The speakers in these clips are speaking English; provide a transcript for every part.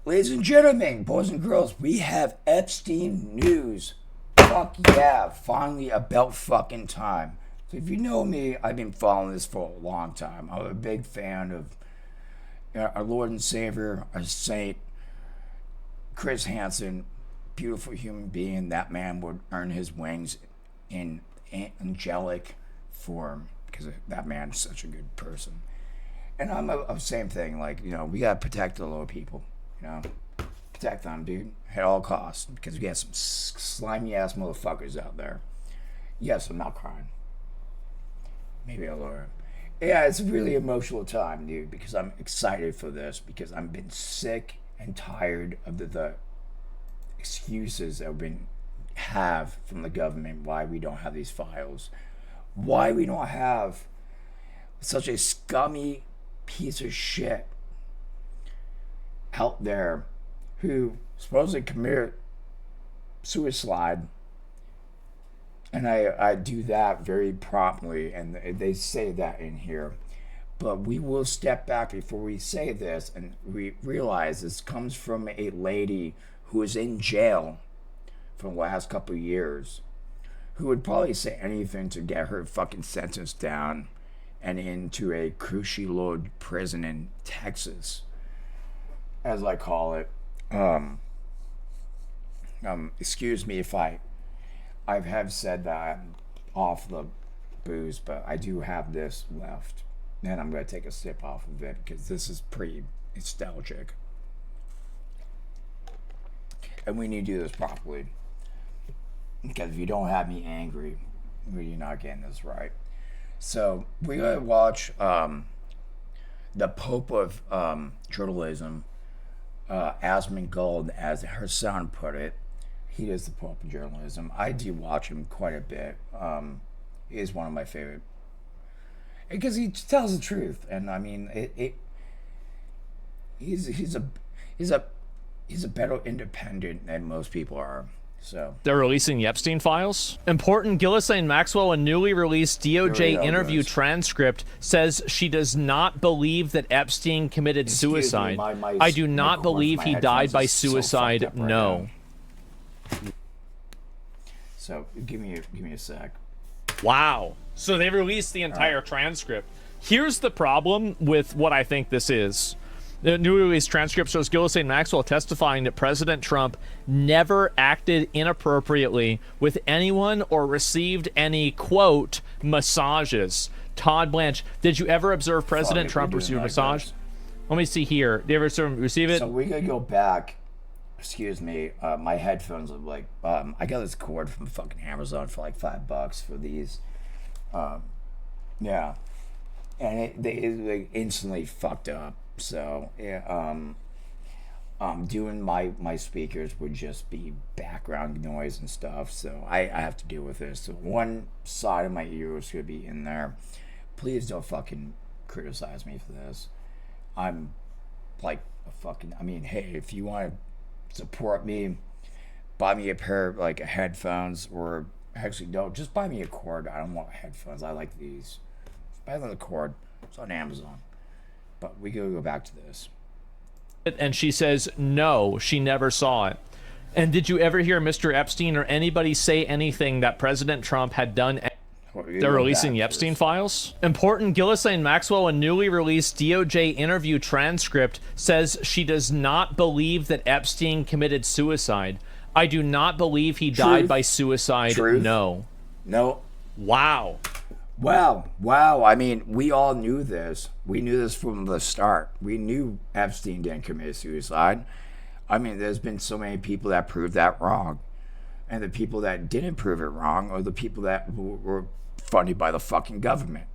Ladies and gentlemen, boys and girls, we have Epstein news. Fuck yeah, finally about fucking time. So if you know me, I've been following this for a long time. I'm a big fan of our Lord and Savior, our Saint, Chris Hansen, beautiful human being. That man would earn his wings in angelic form because that man is such a good person. And I'm a same thing. Like, we gotta protect the little people. Protect them, dude, at all costs, because we got some slimy ass motherfuckers out there. Yes, I'm not crying. Maybe I'll learn. Yeah, it's a really emotional time, dude, because I'm excited for this, because I've been sick and tired of the excuses that we have from the government why we don't have these files, why we don't have such a scummy piece of shit out there who supposedly committed suicide. And I do that very promptly, and they say that in here. But we will step back before we say this, and we realize this comes from a lady who is in jail for the last couple of years, who would probably say anything to get her fucking sentence down and into a crucial load prison in Texas, as I call it. Excuse me if I have said that I'm off the booze, but I do have this left, and I'm going to take a sip off of it because this is pretty nostalgic, and we need to do this properly, because if you don't have me angry, you're not getting this right. So we're going to watch the Pope of journalism, Asmongold, as her son put it. He is the Pope of journalism. I do watch him quite a bit. He is one of my favorite, because he tells the truth, and I mean, he's a better independent than most people are. So they're releasing the Epstein files. Important Ghislaine Maxwell, a newly released DOJ interview transcript, says she does not believe that Epstein committed suicide. I do not believe he died by suicide. No. So give me a sec. Wow. So they released the entire transcript. Here's the problem with what I think this is. The newly released transcript shows Ghislaine Maxwell testifying that President Trump never acted inappropriately with anyone or received any, quote, massages. Todd Blanche, did you ever observe President Trump receive a massage? Let me see here. Did you ever receive it? So we gotta go back. Excuse me. My headphones are like, I got this cord from fucking Amazon for like $5 for these. Yeah. And they like instantly fucked up. So yeah, doing my speakers would just be background noise and stuff. So I have to deal with this. So one side of my ear is gonna be in there. Please don't fucking criticize me for this. I'm like a fucking. I mean, hey, if you want to support me, buy me a pair of like headphones, or actually don't, just buy me a cord. I don't want headphones. I like these. Buy the cord. It's on Amazon. But we gotta go back to this. And she says no, she never saw it. And did you ever hear Mr. Epstein or anybody say anything that President Trump had done? They're releasing the Epstein files. Important Ghislaine Maxwell, a newly released DOJ interview transcript, says she does not believe that Epstein committed suicide. I do not believe he died by suicide. No. Wow. Wow. I mean, we all knew this. We knew this from the start. We knew Epstein didn't commit suicide. I mean, there's been so many people that proved that wrong. And the people that didn't prove it wrong are the people that were funded by the fucking government.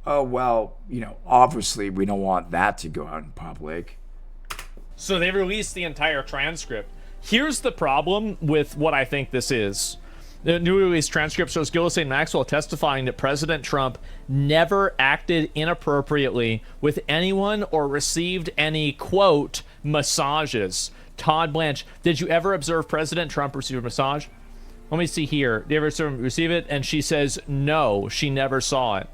Oh, well, obviously we don't want that to go out in public. So they released the entire transcript. Here's the problem with what I think this is. The newly released transcript shows Ghislaine Maxwell testifying that President Trump never acted inappropriately with anyone or received any, quote, massages. Todd Blanche, did you ever observe President Trump receive a massage? Let me see here. Did you ever receive it? And she says no, she never saw it.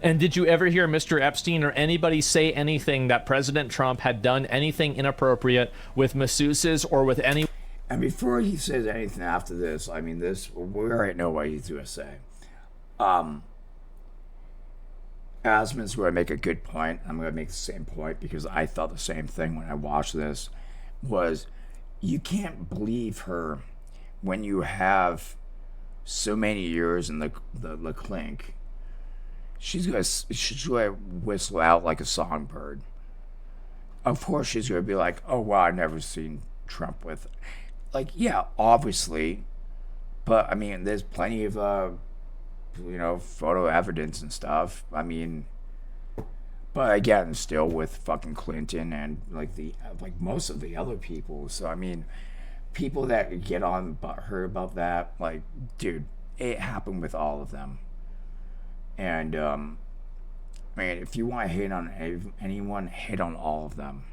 And did you ever hear Mr. Epstein or anybody say anything that President Trump had done anything inappropriate with masseuses or with any? And before he says anything after this, I mean, we already know what he's going to say. Asman's going to make a good point. I'm going to make the same point because I thought the same thing when I watched this. Was you can't believe her when you have so many years in the clink. She's going to whistle out like a songbird. Of course, she's going to be like, "Oh wow, I've never seen Trump with," like, yeah, obviously, but I mean, there's plenty of photo evidence and stuff. I mean, but again, still with fucking Clinton and like most of the other people. So I mean, people that get on her about that, like, dude, it happened with all of them. And I mean, if you want to hate on anyone, hate on all of them.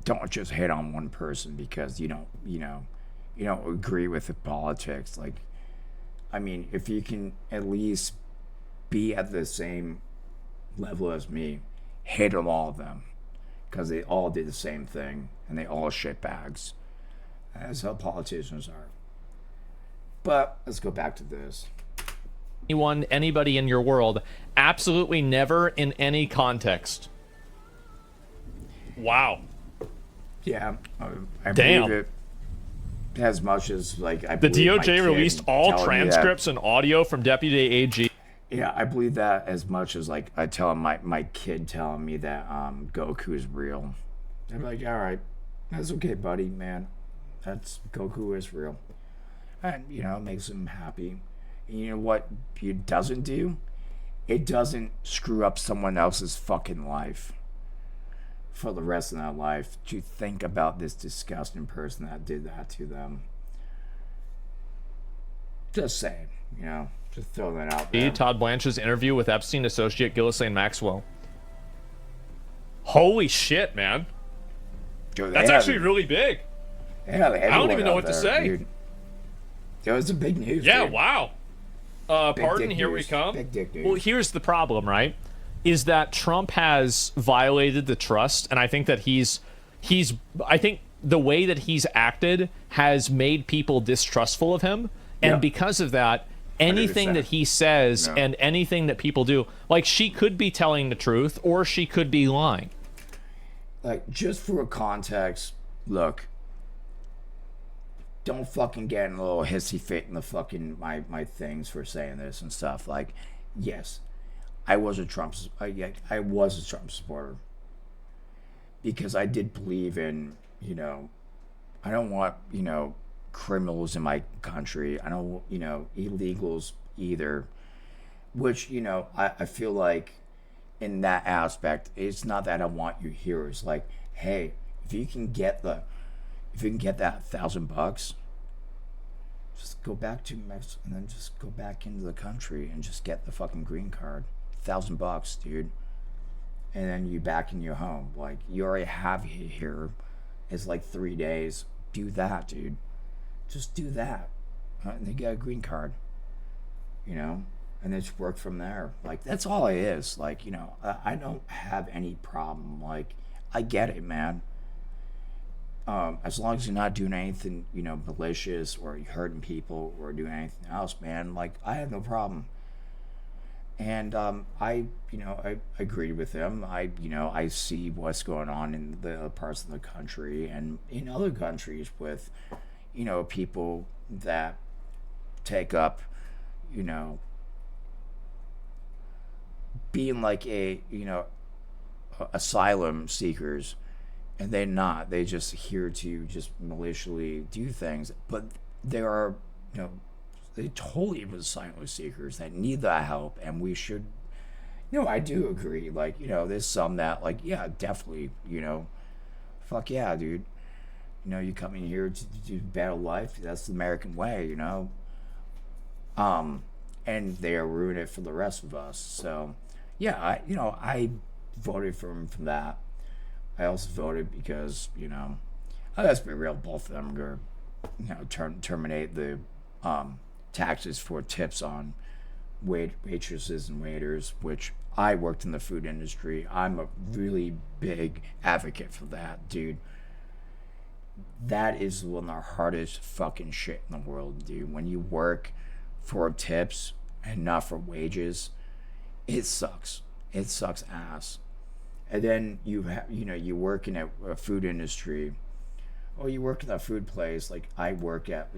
Don't just hit on one person because you don't agree with the politics. Like, I mean, if you can at least be at the same level as me, hate on all of them because they all did the same thing and they all shit bags. That's how politicians are. But let's go back to this. Anybody in your world, absolutely never in any context. Wow. Yeah, I Damn. believe it as much as like the DOJ released all transcripts and audio from Deputy AG. Yeah, I believe that as much as like I tell my kid telling me that Goku is real. I'm like, all right, that's okay, buddy, man. That's Goku is real, and it makes him happy. And you know what it doesn't do? It doesn't screw up someone else's fucking life for the rest of their life to think about this disgusting person that did that to them. Just saying, just throw that out there. Todd Blanche's interview with Epstein associate Ghislaine Maxwell. Holy shit, man. Dude, that's actually really big. I don't even know what to say. Dude. It was a big news. Yeah, dude. Wow. Pardon, here we come. Big dick news. Well, here's the problem, right? Is that Trump has violated the trust, and I think that I think the way that he's acted has made people distrustful of him, and because of that, anything 100%. that he says and anything that people do, like, she could be telling the truth or she could be lying. Like, just for context, look, don't fucking get in a little hissy fit in the fucking my things for saying this and stuff. Like, yes, I was a Trump supporter because I did believe in, I don't want, criminals in my country. I don't, illegals either, which, I feel like in that aspect, it's not that I want you here. It's like, hey, if you can get that $1,000, just go back to Mexico and then just go back into the country and just get the fucking green card. $1,000, dude. And then you back in your home. Like, you already have it here. It's like 3 days. Do that, dude. Just do that. And they get a green card. And then just work from there. Like, that's all it is. Like, I don't have any problem. Like, I get it, man. As long as you're not doing anything, malicious or hurting people or doing anything else, man, like, I have no problem. And I agreed with him. I see what's going on in the other parts of the country and in other countries with, people that take up, being like asylum seekers, and they're not. They just here to just maliciously do things. But there are, they totally were asylum seekers that need that help, and we should. I do agree. Like, there's some that, like, yeah, definitely, fuck yeah, dude. You come in here to do better life. That's the American way, and they are ruining it for the rest of us. So, yeah, I voted for him from that. I also voted because, let's be real, both of them are going to, terminate the taxes for tips on waitresses and waiters, which I worked in the food industry. I'm a really big advocate for that, dude. That is one of the hardest fucking shit in the world, dude. When you work for tips and not for wages, it sucks. It sucks ass. And then you work in a food industry, or you work in a food place. Like I work at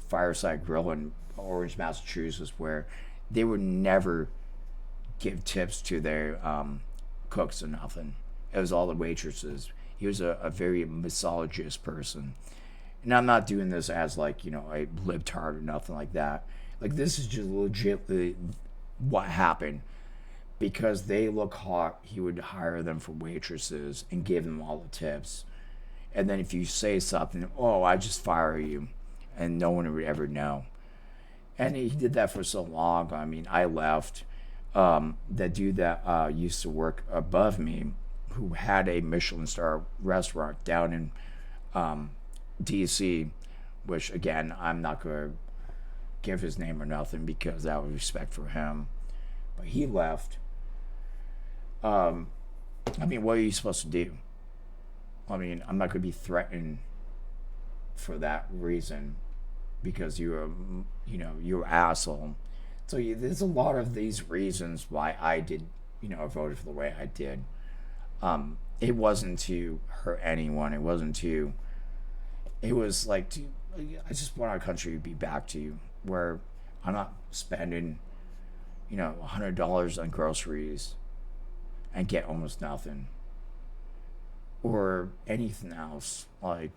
Fireside Grill in Orange, Massachusetts, where they would never give tips to their cooks or nothing. It was all the waitresses. He was a very misogynist person. And I'm not doing this as like, a libtard or nothing like that. Like this is just legitimately what happened. Because they look hot, he would hire them for waitresses and give them all the tips. And then if you say something, oh, I just fire you. And no one would ever know. And he did that for so long. I mean, I left. That dude that used to work above me, who had a Michelin star restaurant down in DC, which again, I'm not going to give his name or nothing because out of respect for him. But he left. I mean, what are you supposed to do? I mean, I'm not going to be threatened for that reason because you're an asshole. So there's a lot of these reasons why I did, voted for the way I did. It wasn't to hurt anyone. It wasn't to. It was like I just want our country to be back to where I'm not spending, $100 on groceries and get almost nothing, or anything else like.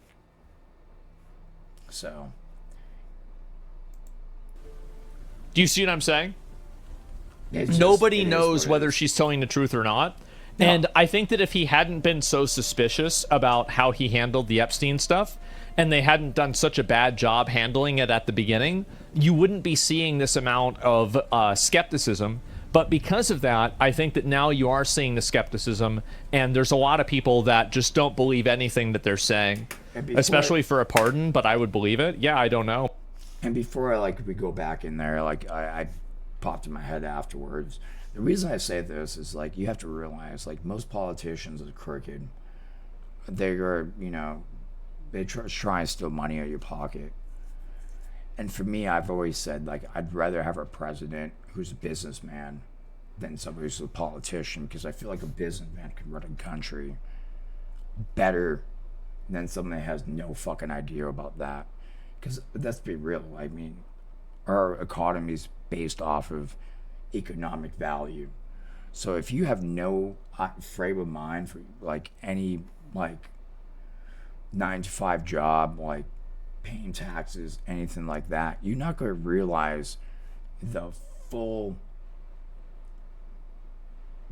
So. Do you see what I'm saying? Nobody knows whether she's telling the truth or not. No. And I think that if he hadn't been so suspicious about how he handled the Epstein stuff, and they hadn't done such a bad job handling it at the beginning, you wouldn't be seeing this amount of skepticism. But because of that, I think that now you are seeing the skepticism, and there's a lot of people that just don't believe anything that they're saying, especially for a pardon, but I would believe it. Yeah, I don't know. And before we go back in there, I popped in my head afterwards. The reason I say this is you have to realize most politicians are crooked. They're they try and steal money out of your pocket. And for me, I've always said I'd rather have a president who's a businessman than somebody who's a politician, because I feel like a businessman can run a country better than someone that has no fucking idea about that. Because let's be real, I mean, our economy is based off of economic value. So if you have no frame of mind for any 9-to-5 job, paying taxes, anything like that, you're not going to realize the full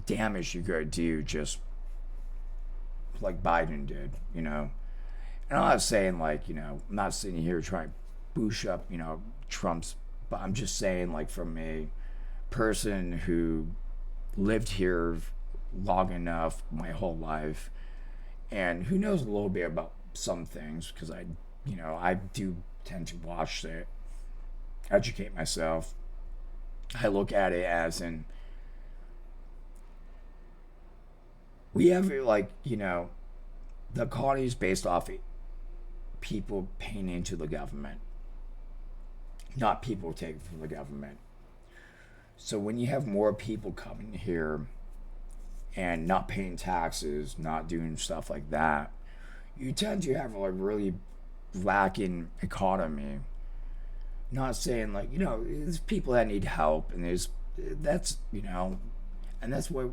damage you're going to do just like Biden did, And I'm not saying I'm not sitting here trying to boost up, Trump's, but I'm just saying from a person who lived here long enough my whole life and who knows a little bit about some things, because I do tend to watch it, educate myself. I look at it as we have the economy is based off people paying into the government, not people taking from the government. So when you have more people coming here and not paying taxes, not doing stuff like that, you tend to have a really lacking economy. Not saying there's people that need help, and that's and that's what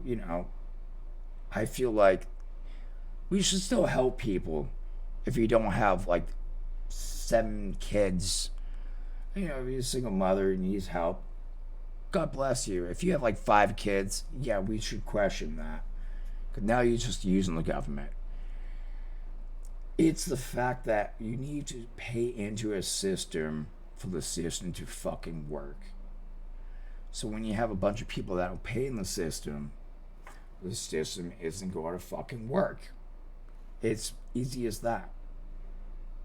I feel like we should still help people. If you don't have 7 kids, if you're a single mother and needs help, God bless you. If you have 5 kids, yeah, we should question that, because now you're just using the government. It's the fact that you need to pay into a system for the system to fucking work. So when you have a bunch of people that will pay in the system isn't going to fucking work. It's easy as that.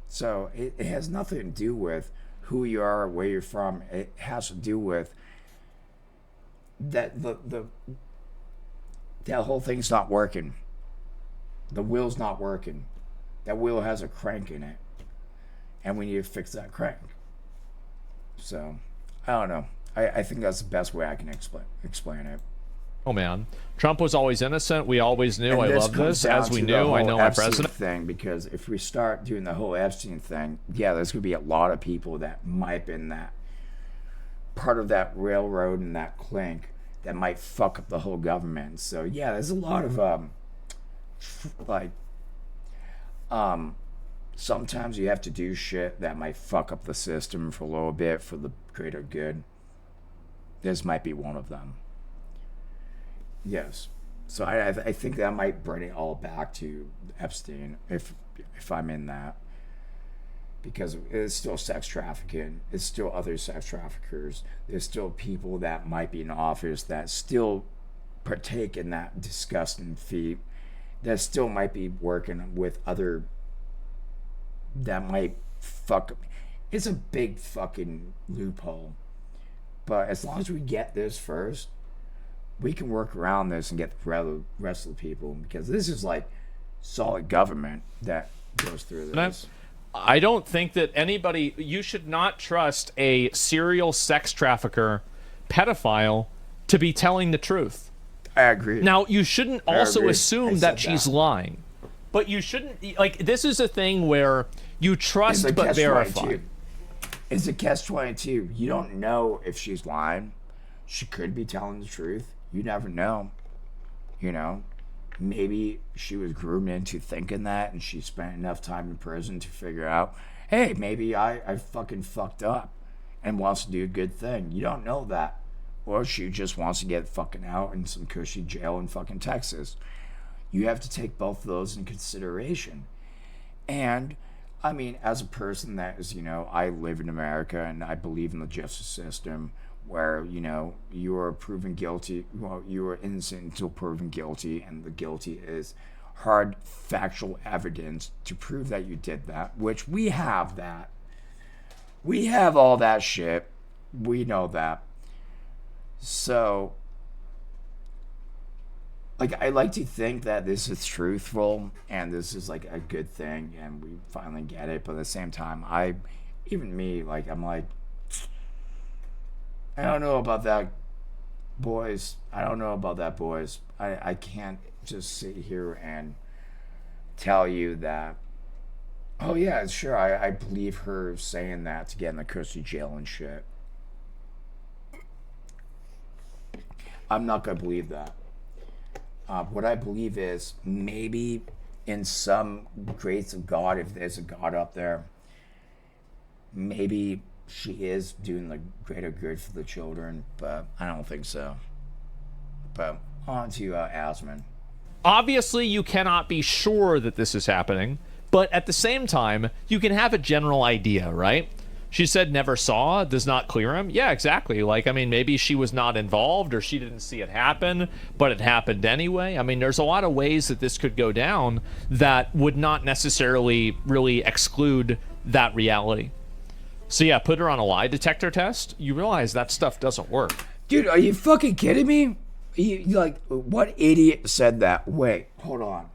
So it has nothing to do with who you are or where you're from. It has to do with that that whole thing's not working. The wheel's not working. That wheel has a crank in it, and we need to fix that crank. So, I don't know. I think that's the best way I can explain it. Oh man, Trump was always innocent. We always knew. And I love this. As we knew, I know my president thing, because if we start doing the whole Epstein thing, yeah, there's gonna be a lot of people that might have been that part of that railroad and that clink that might fuck up the whole government. So yeah, there's a lot of like sometimes you have to do shit that might fuck up the system for a little bit for the greater good. This might be one of them. Yes. So I think that might bring it all back to Epstein if I'm in that. Because it's still sex trafficking. It's still other sex traffickers. There's still people that might be in office that still partake in that disgusting feat. That still might be working with other that might fuck. It's a big fucking loophole. But as long as we get this first, we can work around this and get the rest of the people, because this is like solid government that goes through this. I don't think that anybody, you should not trust a serial sex trafficker, pedophile, to be telling the truth. I agree. Now, you shouldn't also assume that she's lying. But you shouldn't, like, this is a thing where you trust but verify. It's a catch-22. You don't know if she's lying. She could be telling the truth. You never know. You know? Maybe she was groomed into thinking that, and she spent enough time in prison to figure out, hey, maybe I fucking fucked up and wants to do a good thing. You don't know that. Or she just wants to get fucking out in some cushy jail in fucking Texas. You have to take both of those in consideration. And, I mean, as a person that is, you know, I live in America and I believe in the justice system, where, you know, you are proven guilty, well, you are innocent until proven guilty, and the guilty is hard factual evidence to prove that you did that, which we have that. We have all that shit. We know that. So, like, I like to think that this is truthful and this is like a good thing and we finally get it, but at the same time, even me, like, I'm like, I don't know about that, boys. I don't know about that, boys. I can't just sit here and tell you that, oh yeah, sure, I believe her saying that to get in the cushy jail and shit. I'm not going to believe that. What I believe is maybe in some grace of God, if there's a God up there, maybe she is doing the greater good for the children, but I don't think so. But on to Asman. Obviously, you cannot be sure that this is happening, but at the same time, you can have a general idea, right? She said never saw, does not clear him. Yeah, exactly. Like, I mean, maybe she was not involved or she didn't see it happen, but it happened anyway. I mean, there's a lot of ways that this could go down that would not necessarily really exclude that reality. So yeah, put her on a lie detector test. You realize that stuff doesn't work. Dude, are you fucking kidding me? You like, what idiot said that? Wait, hold on.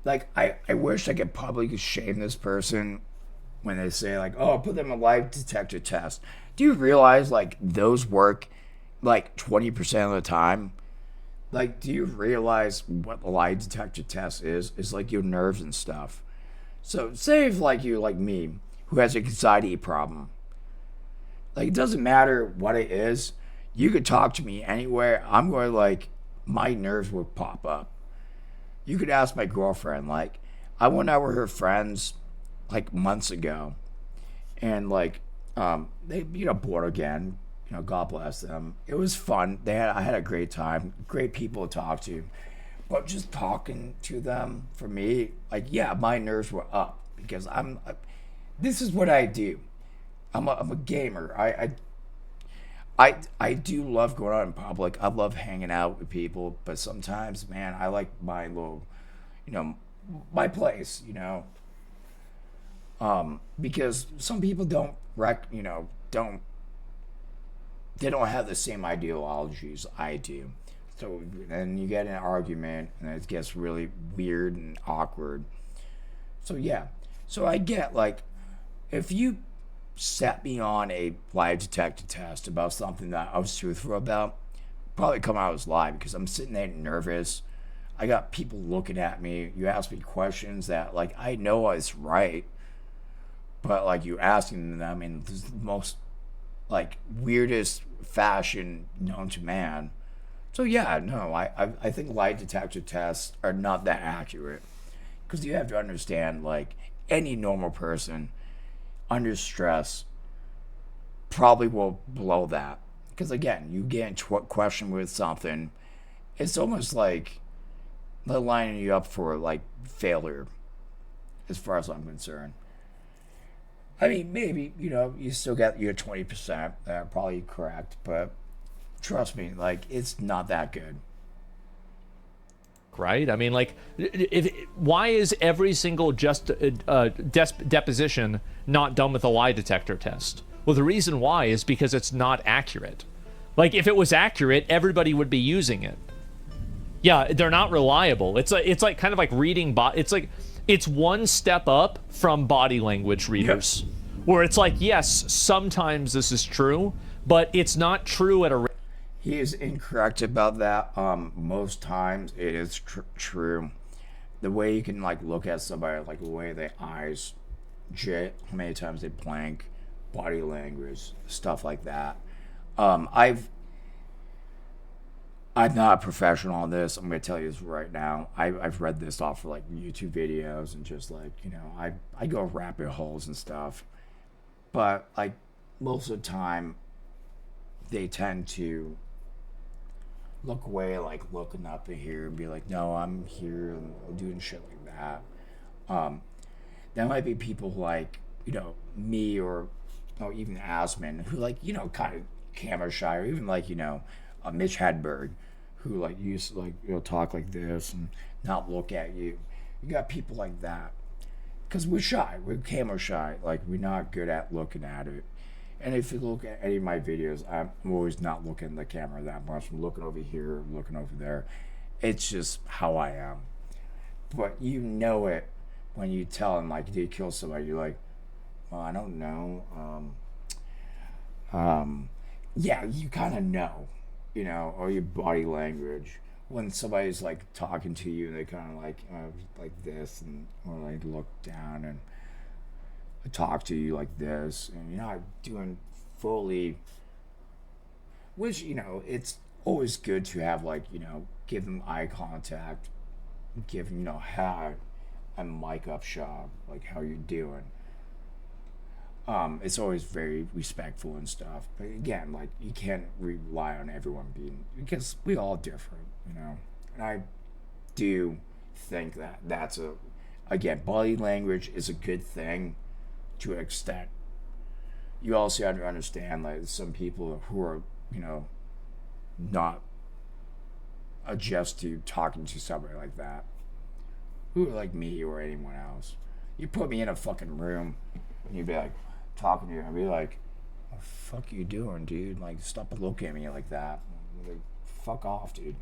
Like, I wish I could publicly shame this person when they say, like, oh, put them on a lie detector test. Do you realize, like, those work, like, 20% of the time? Like, do you realize what the lie detector test is? It's like your nerves and stuff. So, say if, like, you, like me, who has an anxiety problem. Like, it doesn't matter what it is. You could talk to me anywhere. I'm going to, like, my nerves will pop up. You could ask my girlfriend. Like, I went out with her friends, like, months ago. And, like, they, you know, bored again. You know, God bless them. It was fun. I had a great time. Great people to talk to. But just talking to them, for me, like, yeah, my nerves were up because this is what I do. I'm a gamer. I do love going out in public. I love hanging out with people, but sometimes, man, I like my little, you know, my place, you know. Because some people don't they don't have the same ideologies I do. So then you get an argument, and it gets really weird and awkward. So yeah, so I get, like, if you set me on a lie detector test about something that I was truthful about, probably come out as lie, because I'm sitting there nervous. I got people looking at me. You ask me questions that, like, I know it's right, but, like, you asking them in the most, like, weirdest fashion known to man. So yeah, no, I think lie detector tests are not that accurate, because you have to understand, like, any normal person under stress probably will blow that. Because again, you get questioned with something, it's almost like they're lining you up for, like, failure, as far as I'm concerned. I mean, maybe, you still get your 20%. Probably correct, but trust me, like, it's not that good. Right? I mean, like, why is every single deposition not done with a lie detector test? Well, the reason why is because it's not accurate. Like, if it was accurate, everybody would be using it. Yeah, they're not reliable. It's like kind of like reading it's one step up from body language readers, where it's like, yes, sometimes this is true, but it's not true at a. He is incorrect about that. Most times it is true. The way you can, like, look at somebody, like the way their eyes jit, how many times they blank, body language, stuff like that. I'm not a professional on this. I'm going to tell you this right now. I've read this off of, like, YouTube videos, and just, like, I go rabbit holes and stuff. But, like, most of the time, they tend to look away, like, looking up in here and be like, no, I'm here and doing shit like that. There might be people like, me, or even Asman, who, like, kind of camera shy, or even, like, Mitch Hedberg, who, like, used to, like, talk like this and not look at you. You got people like that, because we're shy, we're camera shy, like, we're not good at looking at it. And if you look at any of my videos, I'm always not looking at the camera that much. I'm looking over here, looking over there. It's just how I am. But you know it when you tell them, like, did you kill somebody? You're like, well, I don't know. Yeah, you kind of know, or your body language. When somebody's, like, talking to you, they kind of, like this, and or like look down and talk to you like this, and you're not doing fully, which, it's always good to have, like, give them eye contact, give them, hi, I'm Mike Upshaw, like, how you doing? It's always very respectful and stuff, but again, like, you can't rely on everyone being, because we all different, and I do think that that's again, body language is a good thing to an extent. You also have to understand, like, some people who are, not adjust to talking to somebody like that, who are like me or anyone else. You put me in a fucking room, and you'd be like, talking to you, I'd be like, what the fuck you doing, dude? Like, stop looking at me like that. Like, fuck off, dude.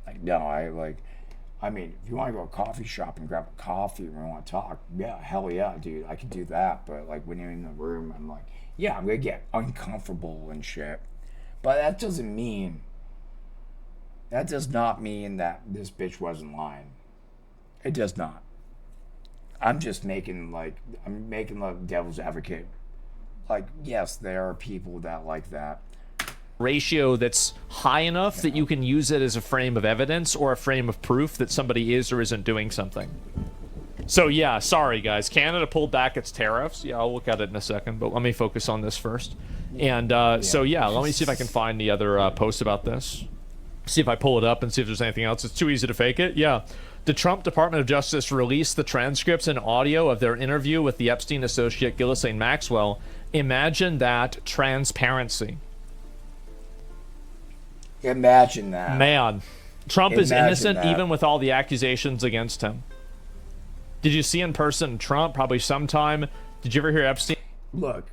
Like, no, I mean, if you want to go to a coffee shop and grab a coffee and we want to talk, yeah, hell yeah, dude, I can do that. But, like, when you're in the room, I'm like, yeah, I'm going to get uncomfortable and shit. But that does not mean that this bitch wasn't lying. It does not. I'm just making the devil's advocate. Like, yes, there are people that like that. Ratio that's high enough that you can use it as a frame of evidence or a frame of proof that somebody is or isn't doing something. So yeah, sorry guys, Canada pulled back its tariffs. Yeah, I'll look at it in a second, but let me focus on this first. And so yeah, let me see if I can find the other post about this. See if I pull it up and see if there's anything else. It's too easy to fake it. Yeah. The Trump Department of Justice released the transcripts and audio of their interview with the Epstein associate Ghislaine Maxwell. Imagine that transparency. Imagine that. Man, Trump is innocent even with all the accusations against him. Did you see in person Trump probably sometime? Did you ever hear Epstein? Look,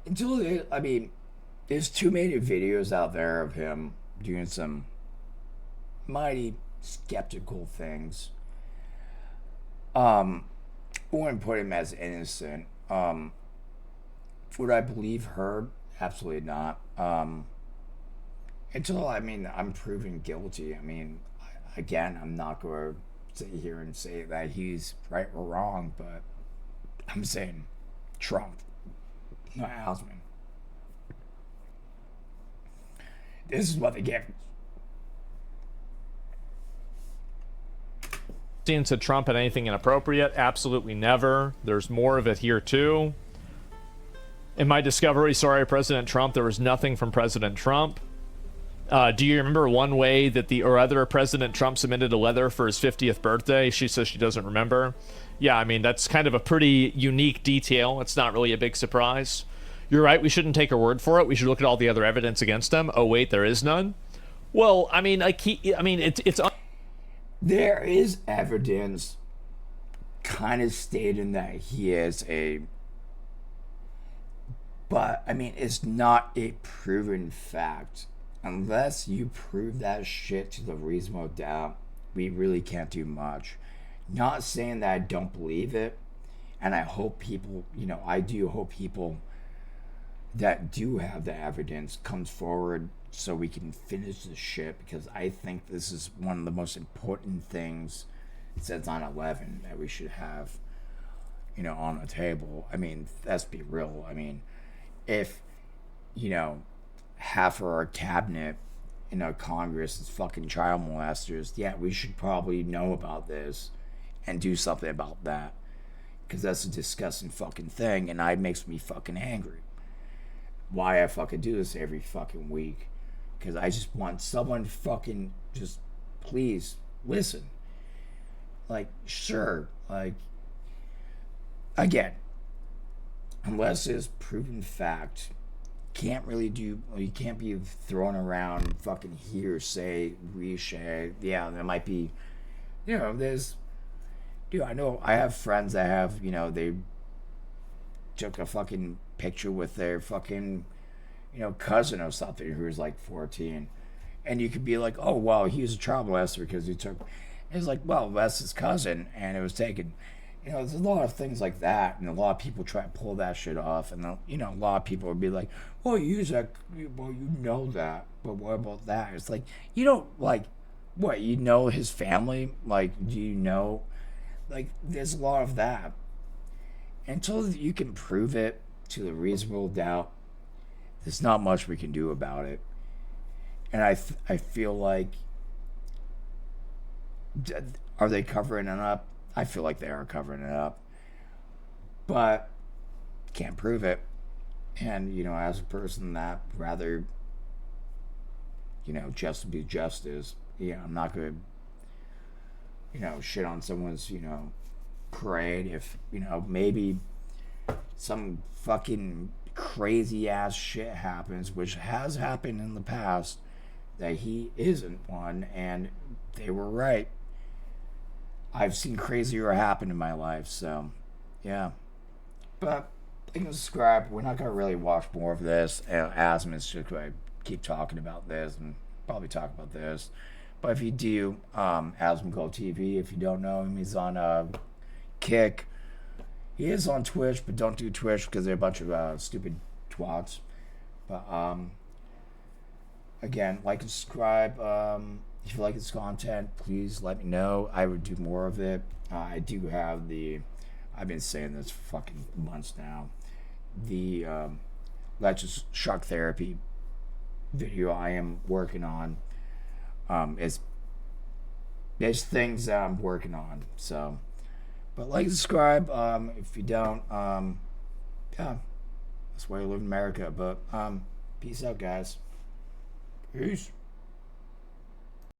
I mean, there's too many videos out there of him doing some mighty skeptical things. I wouldn't put him as innocent. Would I believe her? Absolutely not. Until, I mean, I'm proven guilty. I mean, again, I'm not going to sit here and say that he's right or wrong, but I'm saying Trump, not Osmond. This is what they get. To Trump and anything inappropriate? Absolutely never. There's more of it here too. In my discovery, sorry, President Trump, there was nothing from President Trump. Do you remember one way that or other President Trump submitted a letter for his 50th birthday? She says she doesn't remember. Yeah, I mean, that's kind of a pretty unique detail. It's not really a big surprise. You're right, we shouldn't take her word for it. We should look at all the other evidence against him. Oh, wait, there is none? Well, I mean, it's there is evidence kind of stating that he is but, I mean, it's not a proven fact. Unless you prove that shit to the reasonable doubt, we really can't do much. Not saying that I don't believe it, and I hope people, I do hope people that do have the evidence comes forward so we can finish this shit, because I think this is one of the most important things since 9/11 that we should have, on the table. I mean, let's be real. I mean, if, half of our cabinet in our Congress is fucking child molesters, yeah, we should probably know about this and do something about that, because that's a disgusting fucking thing, and it makes me fucking angry. Why I fucking do this every fucking week, because I just want someone to fucking just please listen. Like, sure, like, again, unless it's proven fact, you can't be throwing around fucking hearsay, reshay. Yeah, there might be, there's, I know I have friends that have, they took a fucking picture with their fucking, cousin or something who's like 14. And you could be like, oh, well, he was a child molester because he took, it's like, well, that's his cousin, and it was taken. There's a lot of things like that, and a lot of people try to pull that shit off, and a lot of people would be like, "Oh, you know that, but what about that?" It's like, you don't what his family, do you know, there's a lot of that. Until you can prove it to the reasonable doubt, there's not much we can do about it. And I feel like, are they covering it up? I feel like they are covering it up, but can't prove it. And, as a person that rather, just to be justice, I'm not going to, shit on someone's, parade if, maybe some fucking crazy ass shit happens, which has happened in the past, that he isn't one, and they were right. I've seen crazier happen in my life, so, yeah. But, like and subscribe. We're not going to really watch more of this. Asm is just going to keep talking about this and probably talk about this. But if you do, Asm Go TV, if you don't know him, he's on Kick. He is on Twitch, but don't do Twitch because they're a bunch of stupid twats. But, again, like and subscribe. If you like this content, please let me know. I would do more of it. I do have I've been saying this for fucking months now, the Let's Shark Therapy video I am working on. There's things that I'm working on. So, but like and subscribe. If you don't, yeah, that's why I live in America. But peace out, guys. Peace.